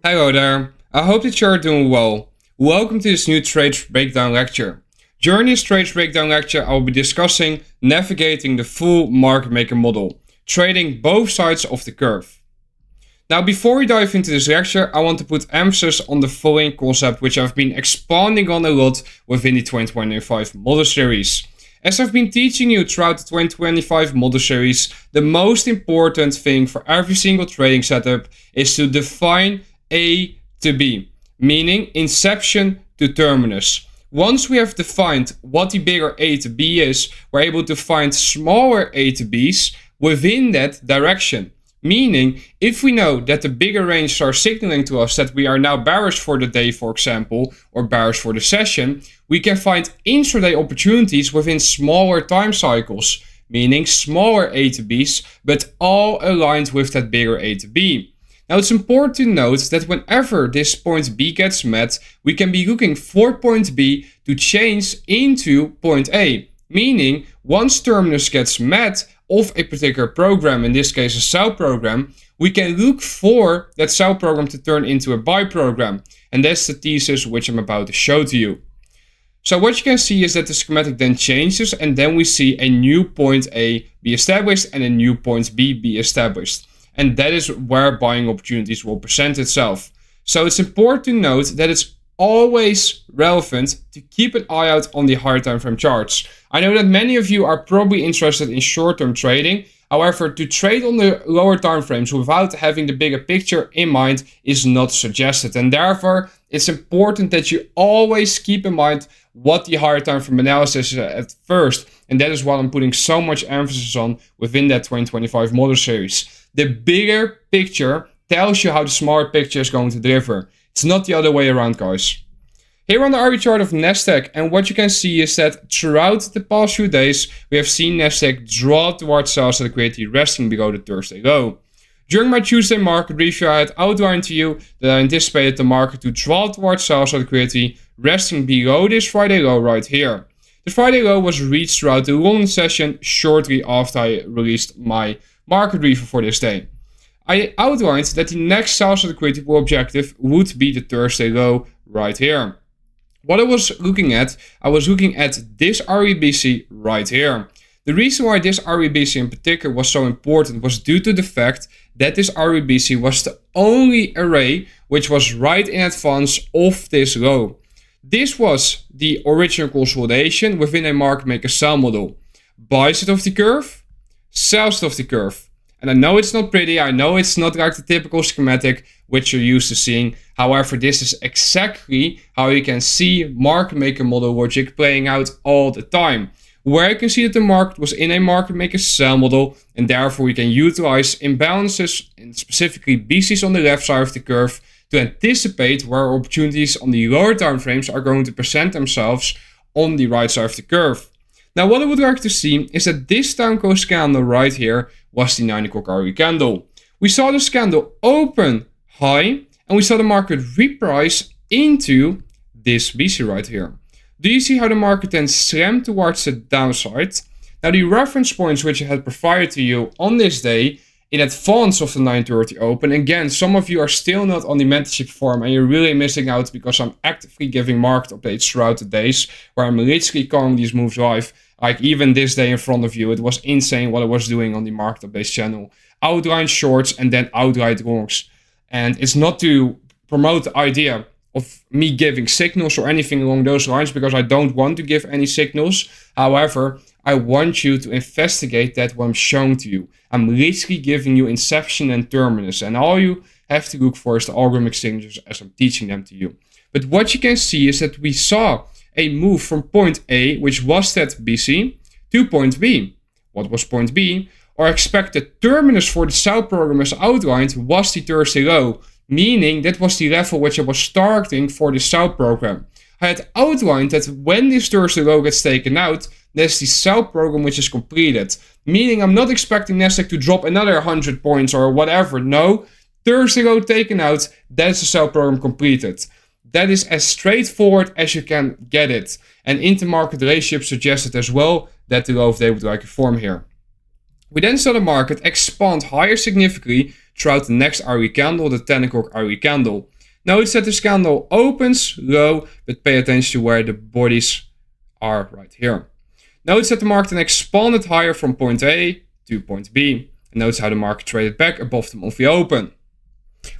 Hello there, I hope that you are doing well. Welcome to this new trades breakdown lecture. During this trades breakdown lecture, I will be discussing navigating the full market maker model, trading both sides of the curve. Now, before we dive into this lecture, I want to put emphasis on the following concept, which I've been expanding on a lot within the 2025 model series. As I've been teaching you throughout the 2025 model series, the most important thing for every single trading setup is to define A to B, meaning inception to terminus. Once we have defined what the bigger A to B is, we're able to find smaller A to Bs within that direction. Meaning, if we know that the bigger ranges are signaling to us that we are now bearish for the day, for example, or bearish for the session, we can find intraday opportunities within smaller time cycles, meaning smaller A to Bs, but all aligned with that bigger A to B. Now, it's important to note that whenever this point B gets met, we can be looking for point B to change into point A, meaning once terminus gets met of a particular program, in this case a sell program, we can look for that sell program to turn into a buy program. And that's the thesis which I'm about to show to you. So what you can see is that the schematic then changes, and then we see a new point A be established and a new point B be established. And that is where buying opportunities will present itself. So it's important to note that it's always relevant to keep an eye out on the higher time frame charts. I know that many of you are probably interested in short-term trading. However, to trade on the lower time frames without having the bigger picture in mind is not suggested. And therefore, it's important that you always keep in mind what the higher time frame analysis is at first. And that is what I'm putting so much emphasis on within that 2025 model series. The bigger picture tells you how the smaller picture is going to deliver. It's not the other way around, guys. Here on the RV chart of Nasdaq, and what you can see is that throughout the past few days, we have seen Nasdaq draw towards sales liquidity resting below the Thursday low. During my Tuesday market review, I had outlined to you that I anticipated the market to draw towards sales liquidity resting below this Friday low right here. The Friday low was reached throughout the London session shortly after I released my market review for this day. I outlined that the next sales liquidity objective would be the Thursday low right here. What I was looking at this REBC right here. The reason why this REBC in particular was so important was due to the fact that this REBC was the only array which was right in advance of this low. This was the original consolidation within a market maker sell model. Buy side of the curve, sell side of the curve. And I know it's not pretty, I know it's not like the typical schematic which you're used to seeing. However, this is exactly how you can see market maker model logic playing out all the time. Where you can see that the market was in a market maker sell model, and therefore we can utilize imbalances, and specifically BCs on the left side of the curve, to anticipate where opportunities on the lower time frames are going to present themselves on the right side of the curve. Now, what I would like to see is that this time close candle right here was the 9 o'clock hourly candle. We saw this candle open high, and we saw the market reprice into this BC right here. Do you see how the market then slammed towards the downside? Now, the reference points which I had provided to you on this day in advance of the 9:30 open. Again, some of you are still not on the mentorship forum and you're really missing out because I'm actively giving market updates throughout the days where I'm literally calling these moves live. Like even this day in front of you, it was insane what I was doing on the market updates channel. Outline shorts and then outline longs. And it's not to promote the idea of me giving signals or anything along those lines because I don't want to give any signals. However, I want you to investigate that what I'm showing to you. I'm literally giving you inception and terminus, and all you have to look for is the algorithmic signatures as I'm teaching them to you. But what you can see is that we saw a move from point A, which was that BC, to point B. What was point B? Our expected terminus for the sell program as outlined was the Thursday low, meaning that was the level which I was targeting for the sell program. I had outlined that when this Thursday low gets taken out, that's the sell program which is completed. Meaning I'm not expecting Nasdaq to drop another 100 points or whatever. No, Thursday low taken out, that's the sell program completed. That is as straightforward as you can get it. And intermarket relationship suggested as well that the low of day would like to form here. We then saw the market expand higher significantly throughout the next hourly candle, the 10 o'clock hourly candle. Notice that this candle opens low, but pay attention to where the bodies are right here. Notice that the market then expanded higher from point A to point B. And notice how the market traded back above the monthly open.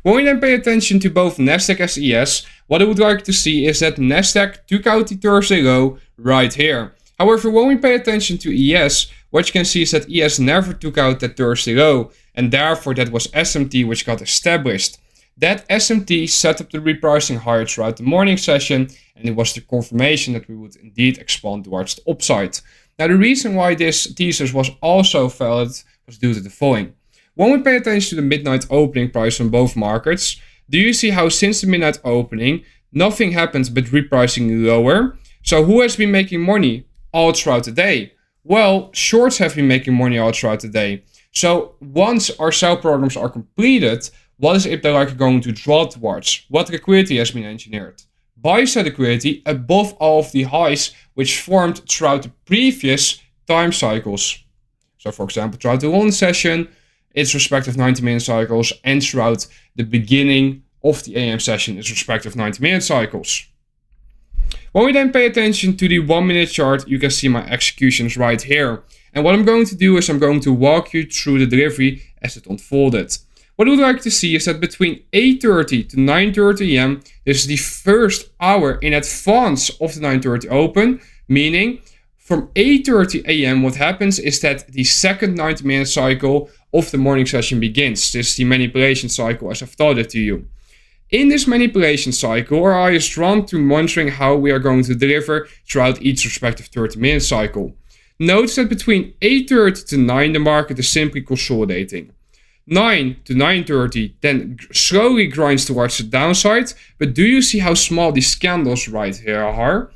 When we then pay attention to both Nasdaq as ES, what I would like to see is that Nasdaq took out the Thursday low right here. However, when we pay attention to ES, what you can see is that ES never took out that Thursday low, and therefore that was SMT which got established. That SMT set up the repricing higher throughout the morning session, and it was the confirmation that we would indeed expand towards the upside. Now, the reason why this thesis was also valid was due to the following. When we pay attention to the midnight opening price on both markets, do you see how since the midnight opening, nothing happens but repricing lower? So who has been making money all throughout the day? Well, shorts have been making money all throughout the day. So once our sell programs are completed, what is it they're going to draw towards? What liquidity has been engineered? Buy side liquidity above all of the highs which formed throughout the previous time cycles. So for example, throughout the London session, its respective 90-minute cycles, and throughout the beginning of the AM session, its respective 90-minute cycles. When we then pay attention to the 1-minute chart, you can see my executions right here. And what I'm going to do is I'm going to walk you through the delivery as it unfolded. What I would like to see is that between 8:30 to 9:30 AM, this is the first hour in advance of the 9:30 open, meaning from 8:30 AM, what happens is that the second 90-minute cycle of the morning session begins. This is the manipulation cycle as I've taught it to you. In this manipulation cycle, our eye is drawn to monitoring how we are going to deliver throughout each respective 30-minute cycle. Notice that between 8:30 to 9, the market is simply consolidating. 9 to 9:30 then slowly grinds towards the downside, but do you see how small these candles right here are?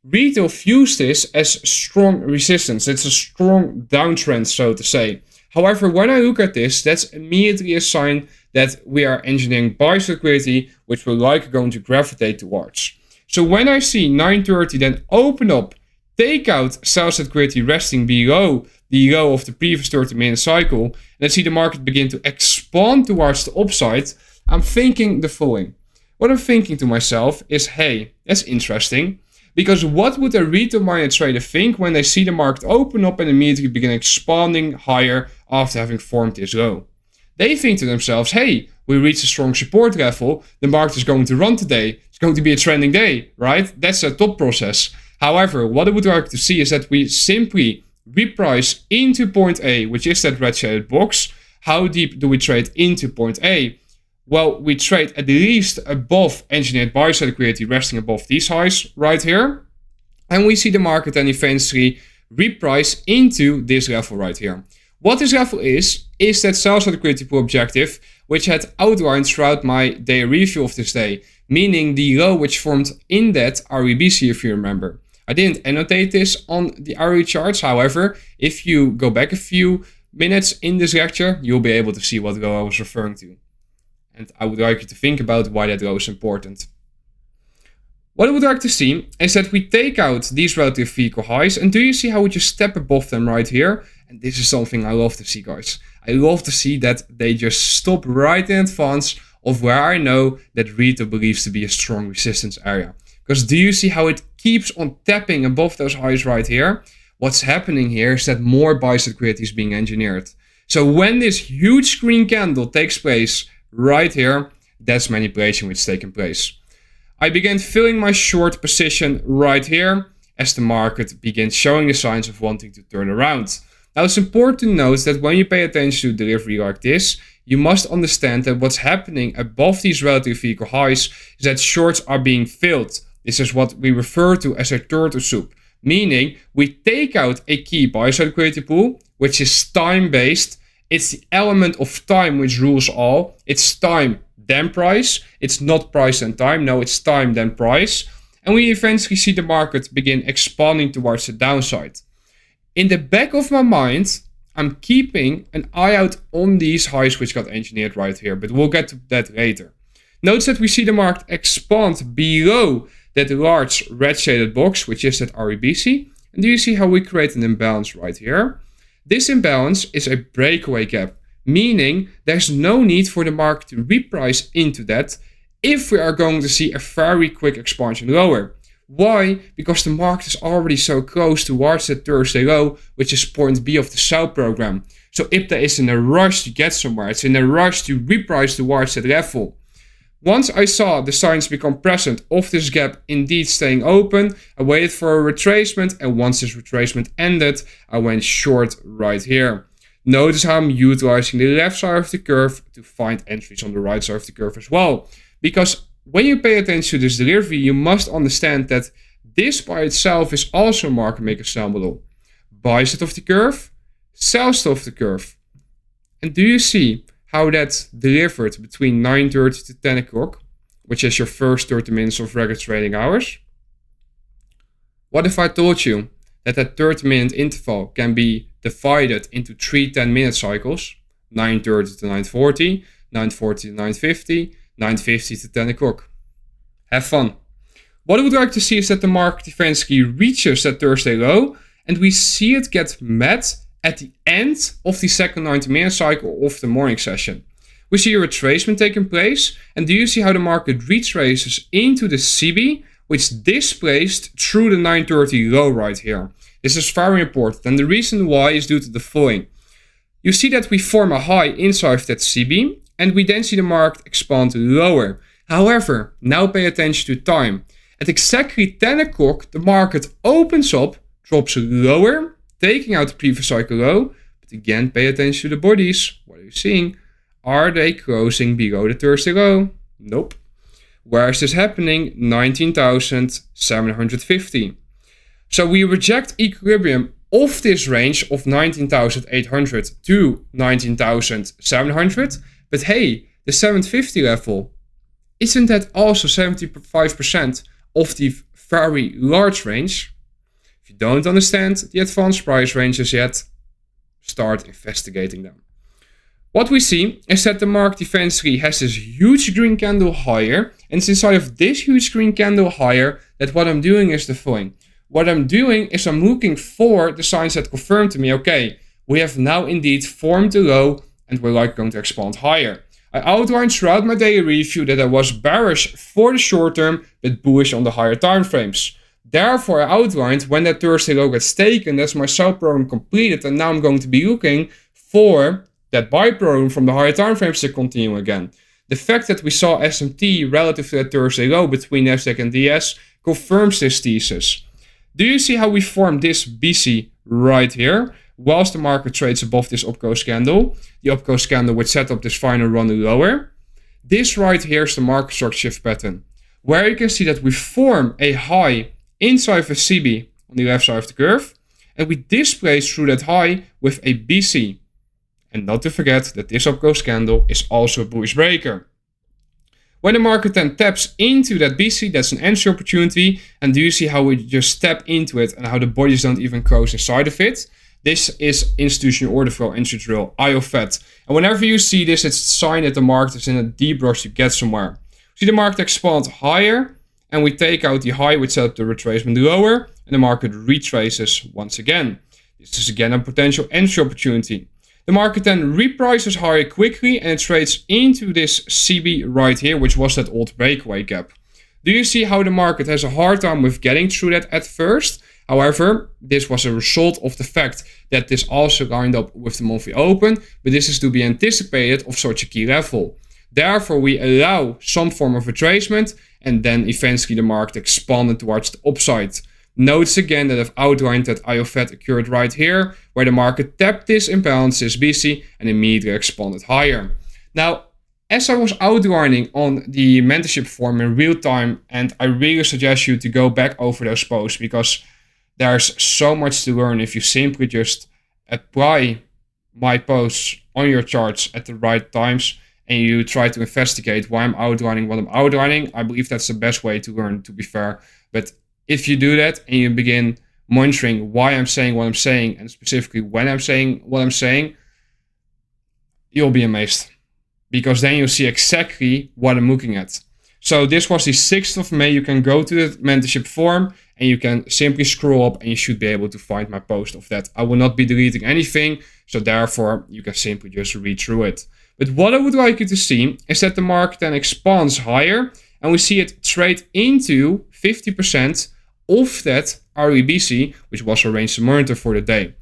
Retail views this as strong resistance. It's a strong downtrend, so to say. However, when I look at this, that's immediately a sign that we are engineering buy liquidity, which we're likely going to gravitate towards. So when I see 9:30 then open up, take out sell liquidity resting below the low of the previous 30-minute cycle, and I see the market begin to expand towards the upside, I'm thinking the following. What I'm thinking to myself is, hey, that's interesting. Because what would a retail-minded trader think when they see the market open up and immediately begin expanding higher after having formed this low? They think to themselves, hey, we reached a strong support level, the market is going to run today, it's going to be a trending day, right? That's a thought process. However, what I would like to see is that we simply reprice into point A, which is that red shaded box. How deep do we trade into point A? Well, we trade at least above engineered buy side liquidity, resting above these highs right here. And we see the market then eventually reprice into this level right here. What this level is that sell side liquidity pool objective, which had outlined throughout my day review of this day, meaning the low which formed in that REBC, if you remember. I didn't annotate this on the RE charts. However, if you go back a few minutes in this lecture, you'll be able to see what low I was referring to. And I would like you to think about why that low is important. What I would like to see is that we take out these relative vehicle highs, and do you see how we just step above them right here? And this is something I love to see, guys. I love to see that they just stop right in advance of where I know that retail believes to be a strong resistance area. Because do you see how it keeps on tapping above those highs right here? What's happening here is that more buy side liquidity is being engineered. So when this huge green candle takes place right here, that's manipulation which is taking place. I began filling my short position right here as the market begins showing the signs of wanting to turn around. Now it's important to note that when you pay attention to delivery like this, you must understand that what's happening above these relative vehicle highs is that shorts are being filled. This is what we refer to as a turtle soup, meaning we take out a key buy side liquidity pool, which is time based. It's the element of time which rules all. It's time then price. It's not price and time. No, it's time then price. And we eventually see the market begin expanding towards the downside. In the back of my mind, I'm keeping an eye out on these highs which got engineered right here, but we'll get to that later. Notice that we see the market expand below that large red shaded box, which is that REBC. And do you see how we create an imbalance right here? This imbalance is a breakaway gap, meaning there's no need for the market to reprice into that if we are going to see a very quick expansion lower. Why? Because the market is already so close towards the Thursday low, which is point B of the sell program. So IPTA is in a rush to get somewhere. It's in a rush to reprice towards that level. Once I saw the signs become present of this gap indeed staying open, I waited for a retracement, and once this retracement ended, I went short right here. Notice how I'm utilizing the left side of the curve to find entries on the right side of the curve as well. Because when you pay attention to this delivery, you must understand that this by itself is also a market maker sell model. Buy side of the curve, sell side of the curve. And do you see how that delivered between 9:30 to 10 o'clock, which is your first 30 minutes of regular trading hours? What if I told you that 30-minute interval can be divided into 3 10-minute cycles, 9:30 to 9:40, 9:40 to 9:50, 9:50 to 10 o'clock? Have fun. What I would like to see is that the market eventually reaches that Thursday low and we see it get met at the end of the second 90-minute cycle of the morning session. We see a retracement taking place, and do you see how the market retraces into the CB, which displaced through the 9:30 low right here. This is very important, and the reason why is due to the following. You see that we form a high inside of that CB, and we then see the market expand lower. However, now pay attention to time. At exactly 10 o'clock, the market opens up, drops lower, taking out the previous cycle low, but again, pay attention to the bodies. What are you seeing? Are they closing below the Thursday low? Nope. Where is this happening? 19,750. So we reject equilibrium of this range of 19,800 to 19,700. But hey, the 750 level, isn't that also 75% of the very large range? If you don't understand the advanced price ranges yet, start investigating them. What we see is that the market eventually has this huge green candle higher, and it's inside of this huge green candle higher that what I'm doing is the following. What I'm doing is I'm looking for the signs that confirm to me, okay, we have now indeed formed a low and we're likely going to expand higher. I outlined throughout my daily review that I was bearish for the short term, but bullish on the higher time frames. Therefore, I outlined when that Thursday low gets taken, that's my sell program completed, and now I'm going to be looking for that buy program from the higher time frames to continue again. The fact that we saw S&T relative to that Thursday low between Nasdaq and DS confirms this thesis. Do you see how we formed this BC right here? Whilst the market trades above this upclose candle, the upclose candle would set up this final run lower. This right here is the market structure shift pattern, where you can see that we form a high inside of a CB on the left side of the curve, and we displace through that high with a BC. And not to forget that this upclose candle is also a bullish breaker. When the market then taps into that BC, that's an entry opportunity. And do you see how we just step into it and how the bodies don't even close inside of it? This is institutional order flow entry drill, IOFET. And whenever you see this, it's a sign that the market is in a deep rush to get somewhere. See the market expand higher, and we take out the high, which set up the retracement lower, and the market retraces once again. This is again a potential entry opportunity. The market then reprices higher quickly and it trades into this CB right here, which was that old breakaway gap. Do you see how the market has a hard time with getting through that at first? However, this was a result of the fact that this also lined up with the monthly open, but this is to be anticipated of such a key level. Therefore, we allow some form of retracement and then eventually the market expanded towards the upside. Notice again that I've outlined that IOFET occurred right here, where the market tapped this imbalance, this BC, and immediately expanded higher. Now, as I was outlining on the mentorship form in real time, and I really suggest you to go back over those posts because there's so much to learn if you simply just apply my posts on your charts at the right times and you try to investigate why I'm outlining what I'm outlining. I believe that's the best way to learn, to be fair. But if you do that and you begin monitoring why I'm saying what I'm saying and specifically when I'm saying what I'm saying, you'll be amazed. Because then you'll see exactly what I'm looking at. So this was the 6th of May. You can go to the mentorship form and you can simply scroll up and you should be able to find my post of that. I will not be deleting anything, so therefore you can simply just read through it. But what I would like you to see is that the market then expands higher and we see it trade into 50% of that REBC, which was our range to monitor for the day.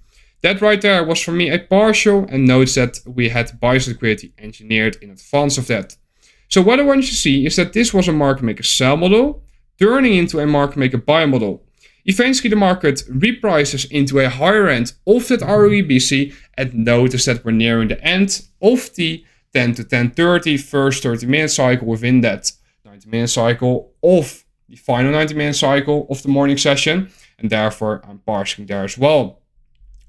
That right there was for me a partial, and notice that we had bias liquidity engineered in advance of that. So what I want you to see is that this was a market maker sell model turning into a market maker buy model. Eventually the market reprices into a higher end of that REBC, and notice that we're nearing the end of the 10 to 10:30 first 30-minute cycle within that 90-minute cycle of the final 90-minute cycle of the morning session, and therefore I'm parsing there as well.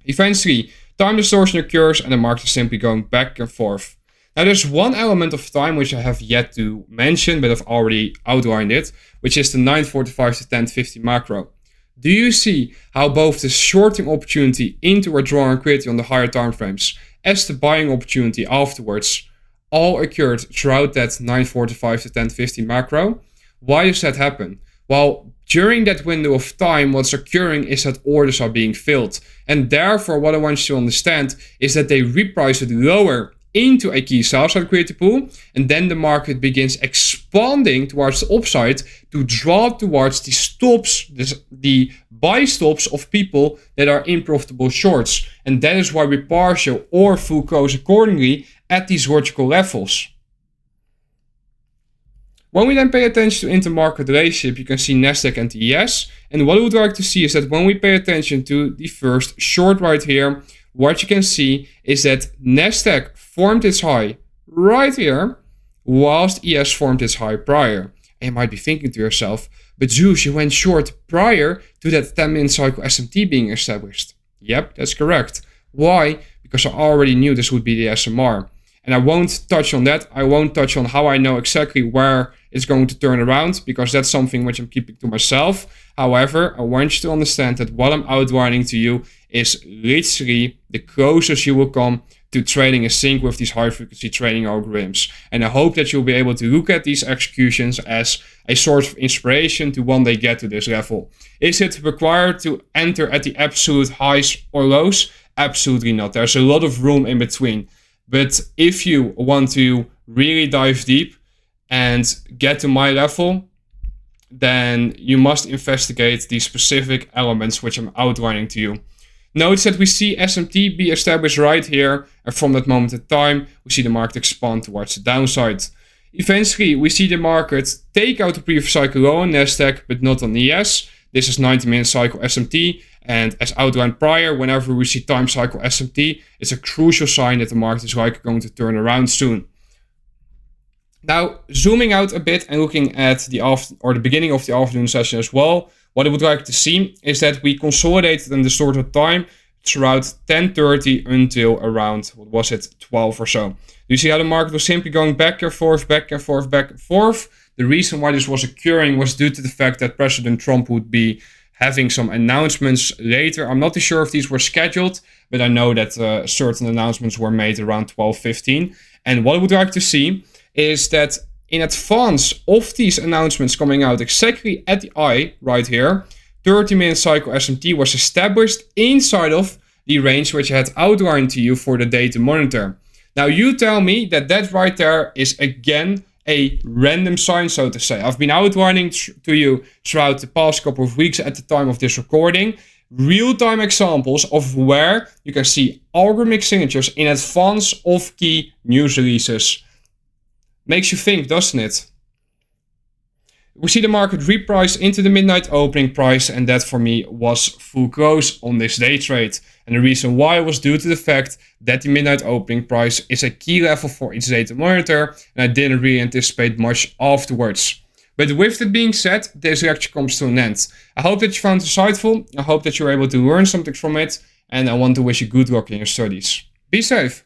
Eventually, time distortion occurs and the market is simply going back and forth. Now there's one element of time which I have yet to mention, but I've already outlined it, which is the 9:45 to 10:50 macro. Do you see how both the shorting opportunity into withdrawing liquidity on the higher time frames as the buying opportunity afterwards all occurred throughout that 9:45 to 10:50 macro? Why does that happen? Well, during that window of time, what's occurring is that orders are being filled. And therefore, what I want you to understand is that they reprice it lower into a key sell-side liquidity pool. And then the market begins expanding towards the upside to draw towards the stops, the buy stops of people that are in profitable shorts. And that is why we partial or full close accordingly at these vertical levels. When we then pay attention to intermarket relationship, you can see Nasdaq and the ES. And what I would like to see is that when we pay attention to the first short right here, what you can see is that Nasdaq formed its high right here, whilst ES formed its high prior. And you might be thinking to yourself, but Zeus, you went short prior to that 10-minute cycle SMT being established. Yep, that's correct. Why? Because I already knew this would be the SMR. And I won't touch on that. I won't touch on how I know exactly where it's going to turn around, because that's something which I'm keeping to myself. However, I want you to understand that what I'm outlining to you is literally the closest you will come to trading in sync with these high frequency trading algorithms. And I hope that you'll be able to look at these executions as a source of inspiration to one day get to this level. Is it required to enter at the absolute highs or lows? Absolutely not. There's a lot of room in between. But if you want to really dive deep and get to my level, then you must investigate these specific elements which I'm outlining to you. Notice that we see SMT be established right here, and from that moment in time, we see the market expand towards the downside. Eventually, we see the market take out the previous cycle low on Nasdaq, but not on ES. This is 90-minute cycle SMT. And as outlined prior, whenever we see time cycle SMT, it's a crucial sign that the market is likely going to turn around soon. Now, zooming out a bit and looking at the beginning of the afternoon session as well, what I would like to see is that we consolidated and distorted time throughout 10:30 until around, 12 or so. You see how the market was simply going back and forth, back and forth, back and forth. The reason why this was occurring was due to the fact that President Trump would be having some announcements later. I'm not too sure if these were scheduled, but I know that certain announcements were made around 12:15. And what I would like to see is that in advance of these announcements coming out, exactly at the eye right here, 30-minute cycle SMT was established inside of the range which I had outlined to you for the day to monitor. Now you tell me that that right there is again a random sign, so to say. I've been outlining to you throughout the past couple of weeks at the time of this recording real-time examples of where you can see algorithmic signatures in advance of key news releases. Makes you think, doesn't it? We see the market reprice into the midnight opening price, and that for me was full close on this day trade. And the reason why was due to the fact that the midnight opening price is a key level for each day to monitor, and I didn't really anticipate much afterwards. But with that being said, this lecture comes to an end. I hope that you found it insightful. I hope that you were able to learn something from it, and I want to wish you good luck in your studies. Be safe.